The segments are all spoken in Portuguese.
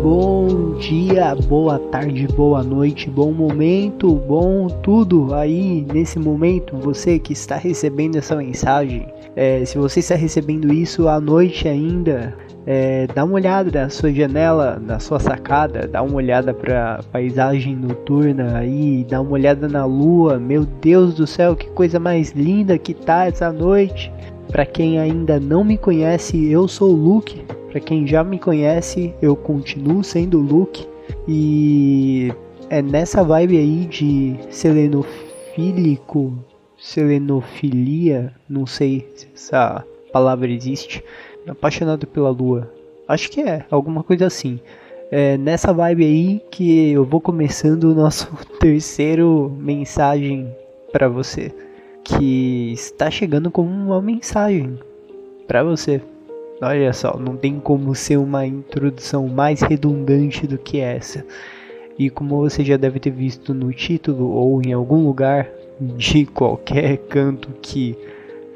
bom dia, boa tarde, boa noite, bom momento, bom tudo aí nesse momento, você que está recebendo essa mensagem. Se você está recebendo isso à noite ainda, dá uma olhada na sua janela, na sua sacada, dá uma olhada para a paisagem noturna aí, dá uma olhada na lua. Meu Deus do céu, que coisa mais linda que tá essa noite. Para quem ainda não me conhece, eu sou o Luke. Para quem já me conhece, eu continuo sendo o Luke. E é nessa vibe aí de selenofilia, não sei se essa palavra existe. Apaixonado pela lua, acho que é, alguma coisa assim. É nessa vibe aí que eu vou começando o nosso terceiro mensagem para você, que está chegando como uma mensagem para você. Olha só, não tem como ser uma introdução mais redundante do que essa. E como você já deve ter visto no título ou em algum lugar de qualquer canto que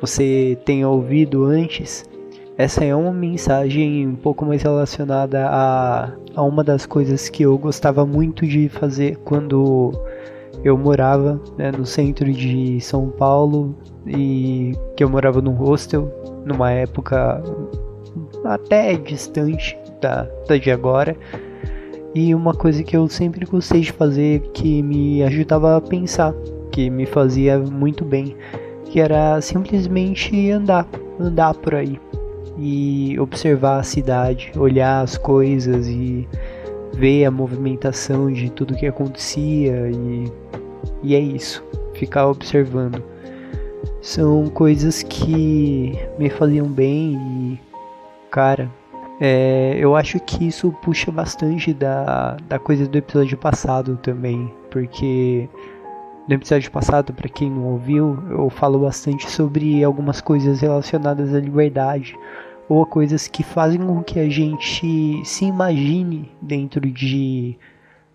você tenha ouvido antes, essa é uma mensagem um pouco mais relacionada a uma das coisas que eu gostava muito de fazer quando eu morava, né, no centro de São Paulo, e que eu morava num hostel, numa época até distante da de agora. E uma coisa que eu sempre gostei de fazer, que me ajudava a pensar, que me fazia muito bem, que era simplesmente andar por aí e observar a cidade, olhar as coisas e ver a movimentação de tudo que acontecia, e é isso, ficar observando. São coisas que me faziam bem e, cara, eu acho que isso puxa bastante da coisa do episódio passado também, porque no episódio passado, para quem não ouviu, eu falo bastante sobre algumas coisas relacionadas à liberdade, ou a coisas que fazem com que a gente se imagine dentro de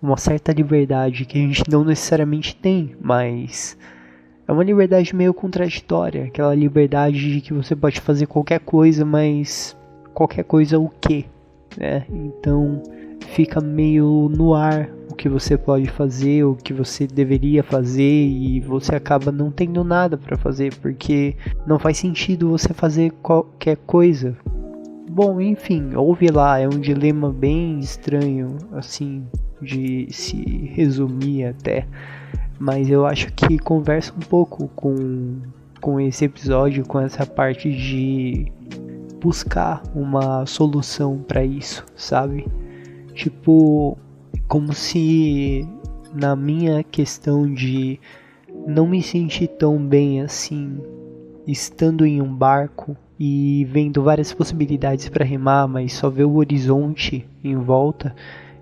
uma certa liberdade que a gente não necessariamente tem, mas é uma liberdade meio contraditória, aquela liberdade de que você pode fazer qualquer coisa, mas qualquer coisa o quê? Né? Então fica meio no ar o que você pode fazer, o que você deveria fazer, e você acaba não tendo nada para fazer, porque não faz sentido você fazer qualquer coisa. Bom, enfim, ouve lá, é um dilema bem estranho, assim, de se resumir até, mas eu acho que conversa um pouco com esse episódio, com essa parte de buscar uma solução para isso, sabe? Tipo, como se na minha questão de não me sentir tão bem assim, estando em um barco e vendo várias possibilidades para remar, mas só ver o horizonte em volta,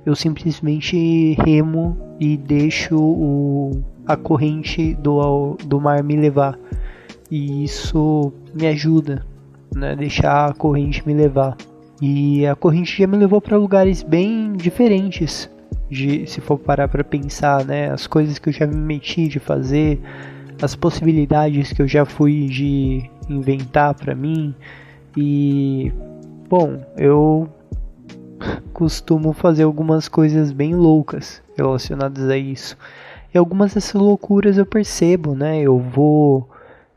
eu simplesmente remo e deixo a corrente do mar me levar. E isso me ajuda, né? Deixar a corrente me levar. E a corrente já me levou para lugares bem diferentes, se for parar para pensar, né? As coisas que eu já me meti de fazer, as possibilidades que eu já fui de inventar para mim. E bom, eu costumo fazer algumas coisas bem loucas relacionadas a isso. E algumas dessas loucuras eu percebo, né? Eu vou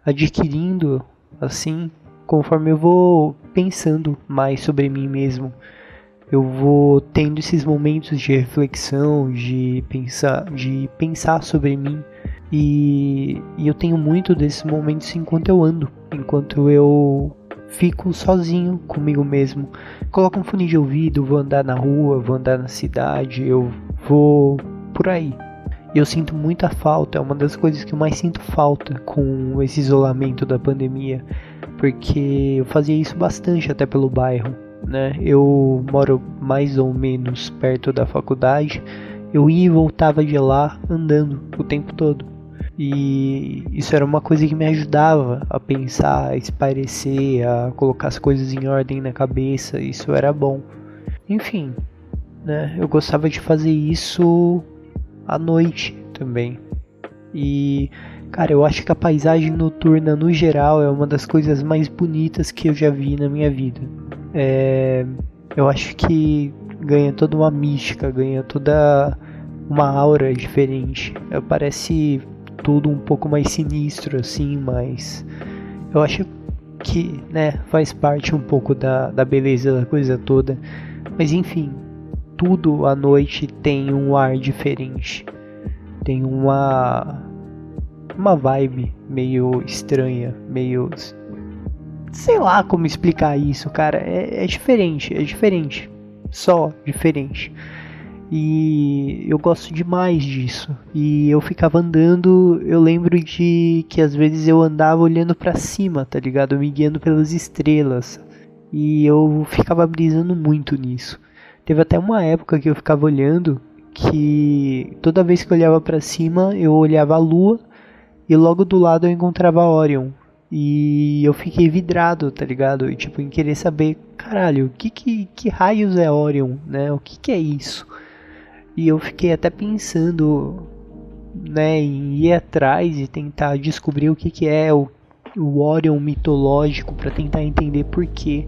adquirindo assim, conforme eu vou pensando mais sobre mim mesmo. Eu vou tendo esses momentos de reflexão, de pensar sobre mim. E eu tenho muito desses momentos enquanto eu ando, enquanto eu fico sozinho comigo mesmo. Coloco um fone de ouvido, vou andar na rua, vou andar na cidade, eu vou por aí. E eu sinto muita falta, é uma das coisas que eu mais sinto falta com esse isolamento da pandemia, porque eu fazia isso bastante até pelo bairro, né? Eu moro mais ou menos perto da faculdade, eu ia e voltava de lá andando o tempo todo. E isso era uma coisa que me ajudava a pensar, a espairecer, a colocar as coisas em ordem na cabeça, isso era bom. Enfim, né? Eu gostava de fazer isso à noite também. E, cara, eu acho que a paisagem noturna no geral é uma das coisas mais bonitas que eu já vi na minha vida. Eu acho que ganha toda uma mística, ganha toda uma aura diferente. Parece tudo um pouco mais sinistro assim, mas eu acho que, né, faz parte um pouco da beleza da coisa toda. Mas enfim, tudo à noite tem um ar diferente. Tem uma vibe meio estranha, meio... sei lá como explicar isso, cara. É diferente. Só diferente. E eu gosto demais disso. E eu ficava andando, eu lembro de que às vezes eu andava olhando pra cima, tá ligado? Me guiando pelas estrelas. E eu ficava brisando muito nisso. Teve até uma época que eu ficava olhando que toda vez que eu olhava pra cima, eu olhava a lua e logo do lado eu encontrava Orion. E eu fiquei vidrado, tá ligado? E tipo, em querer saber, caralho, que raios é Orion, né? O que é isso? E eu fiquei até pensando, né, em ir atrás e tentar descobrir o que é o Orion mitológico para tentar entender por quê.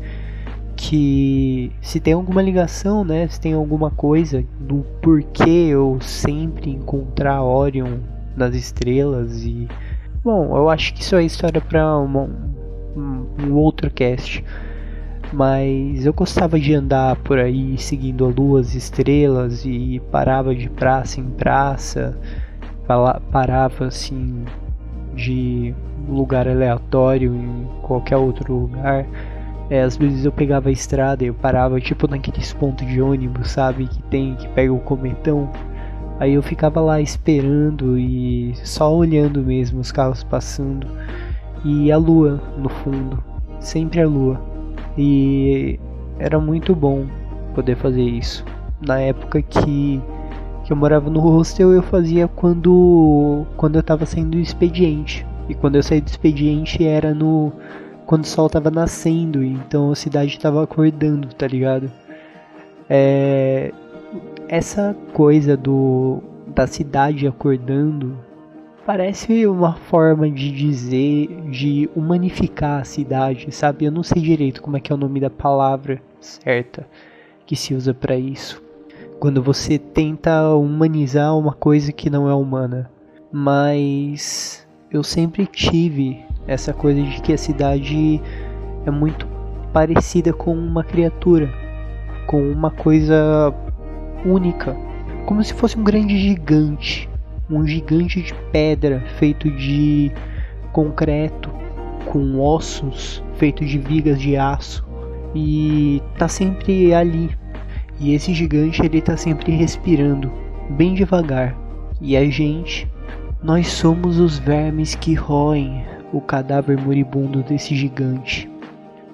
Que se tem alguma ligação, né, se tem alguma coisa do porquê eu sempre encontrar Orion nas estrelas. E bom, eu acho que isso é história para um outro cast. Mas eu gostava de andar por aí seguindo a lua, as estrelas, e parava de praça em praça, parava assim de lugar aleatório em qualquer outro lugar. Às vezes eu pegava a estrada e eu parava tipo naqueles pontos de ônibus, sabe, que pega o cometão. Aí eu ficava lá esperando e só olhando mesmo os carros passando. E a lua no fundo, sempre a lua. E era muito bom poder fazer isso. Na época que eu morava no hostel, eu fazia quando eu tava saindo do expediente. E quando eu saí do expediente era quando o sol tava nascendo, então a cidade tava acordando, tá ligado? Essa coisa da cidade acordando parece uma forma de dizer, de humanificar a cidade, sabe? Eu não sei direito como é que é o nome da palavra certa que se usa pra isso. Quando você tenta humanizar uma coisa que não é humana. Mas eu sempre tive essa coisa de que a cidade é muito parecida com uma criatura, com uma coisa única, como se fosse um grande gigante. Um gigante de pedra feito de concreto, com ossos feito de vigas de aço, e tá sempre ali. E esse gigante ele tá sempre respirando, bem devagar. E a gente, nós somos os vermes que roem o cadáver moribundo desse gigante.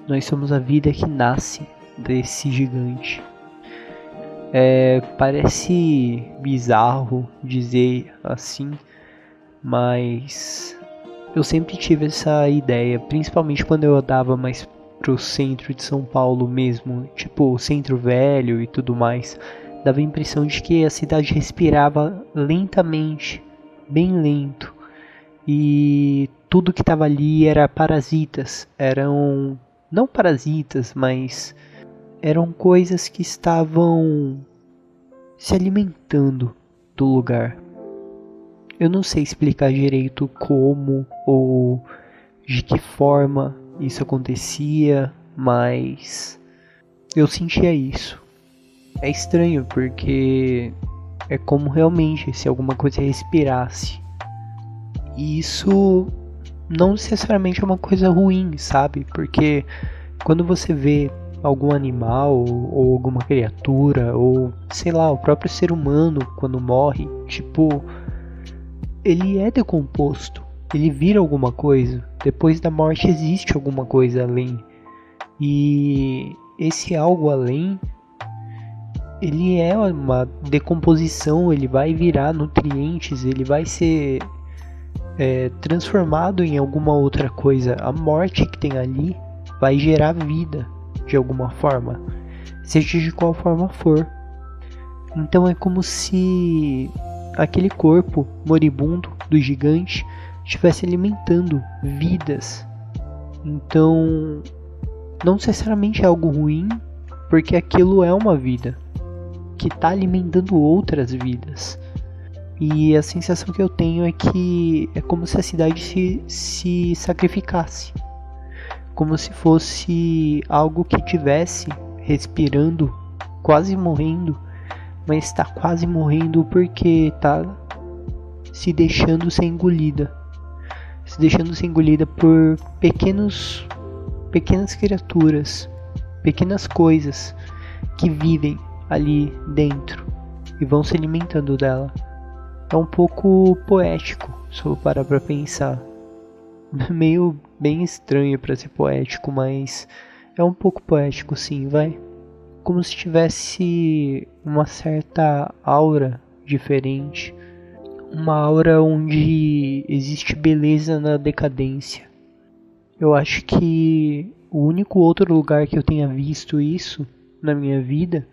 Nós somos a vida que nasce desse gigante. Parece bizarro dizer assim, mas eu sempre tive essa ideia, principalmente quando eu andava mais pro centro de São Paulo mesmo, tipo o Centro Velho e tudo mais. Dava a impressão de que a cidade respirava lentamente, bem lento, e tudo que estava ali era parasitas, não parasitas, mas eram coisas que estavam se alimentando do lugar. Eu não sei explicar direito como ou de que forma isso acontecia, mas eu sentia isso. É estranho porque é como realmente se alguma coisa respirasse. E isso não necessariamente é uma coisa ruim, sabe? Porque quando você vê algum animal ou alguma criatura, ou sei lá, o próprio ser humano quando morre, tipo, ele é decomposto, ele vira alguma coisa. Depois da morte existe alguma coisa além, e esse algo além, ele é uma decomposição, ele vai virar nutrientes, ele vai ser transformado em alguma outra coisa. A morte que tem ali vai gerar vida de alguma forma, seja de qual forma for. Então é como se aquele corpo moribundo do gigante estivesse alimentando vidas. Então não necessariamente é algo ruim, porque aquilo é uma vida. que tá alimentando outras vidas. E a sensação que eu tenho é que é como se a cidade se sacrificasse. Como se fosse algo que tivesse respirando, quase morrendo, mas está quase morrendo porque está se deixando ser engolida. Se deixando ser engolida por pequenas criaturas, pequenas coisas que vivem ali dentro e vão se alimentando dela. É um pouco poético, se eu parar pra pensar. Meio bem estranho pra ser poético, mas é um pouco poético sim, vai. Como se tivesse uma certa aura diferente. Uma aura onde existe beleza na decadência. Eu acho que o único outro lugar que eu tenha visto isso na minha vida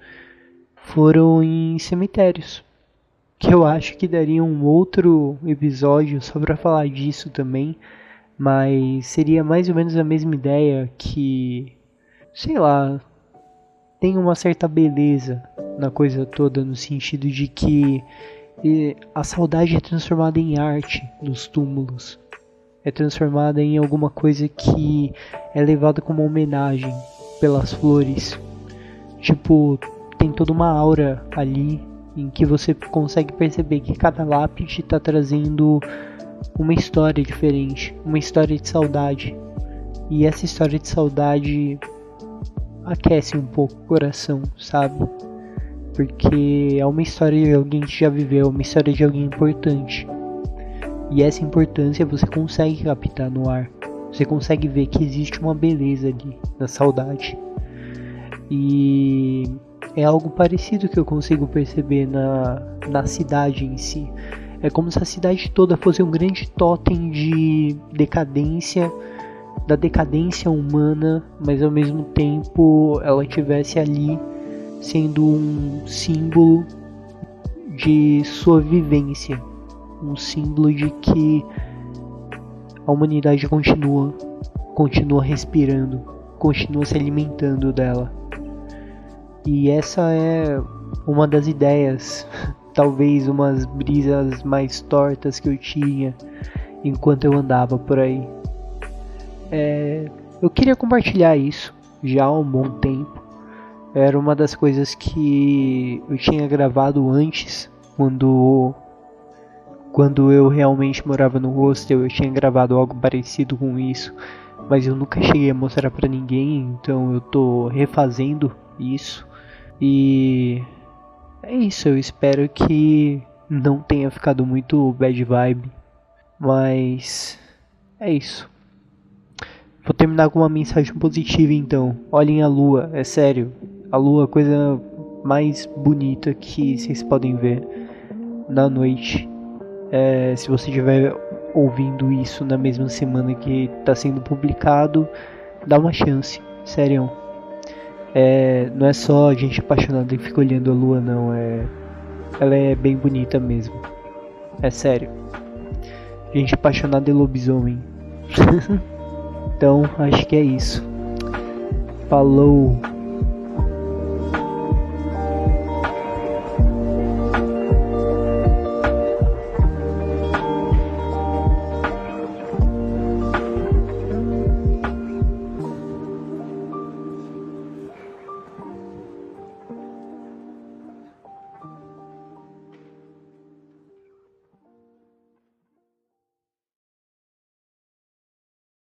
foram em cemitérios. Que eu acho que daria um outro episódio só pra falar disso também. Mas seria mais ou menos a mesma ideia que, sei lá, tem uma certa beleza na coisa toda, no sentido de que a saudade é transformada em arte nos túmulos. É transformada em alguma coisa que é levada como homenagem pelas flores. Tipo, tem toda uma aura ali em que você consegue perceber que cada lápide está trazendo uma história diferente, uma história de saudade. E essa história de saudade aquece um pouco o coração, sabe? Porque é uma história de alguém que já viveu, uma história de alguém importante. E essa importância você consegue captar no ar. Você consegue ver que existe uma beleza ali na saudade. E é algo parecido que eu consigo perceber na cidade em si. É como se a cidade toda fosse um grande totem de decadência, da decadência humana, mas ao mesmo tempo ela estivesse ali sendo um símbolo de sua vivência, um símbolo de que a humanidade continua respirando, continua se alimentando dela. E essa é uma das ideias, talvez umas brisas mais tortas que eu tinha enquanto eu andava por aí. Eu queria compartilhar isso já há um bom tempo. Era uma das coisas que eu tinha gravado antes, quando eu realmente morava no hostel. Eu tinha gravado algo parecido com isso, mas eu nunca cheguei a mostrar pra ninguém, então eu tô refazendo isso. E é isso, eu espero que não tenha ficado muito bad vibe, mas é isso. Vou terminar com uma mensagem positiva então. Olhem a lua, é sério. A lua é a coisa mais bonita que vocês podem ver na noite. Se você estiver ouvindo isso na mesma semana que está sendo publicado, dá uma chance, sério. Não é só a gente apaixonado e fica olhando a lua, não. Ela é bem bonita mesmo. É sério. Gente apaixonada e lobisomem. Então, acho que é isso. Falou!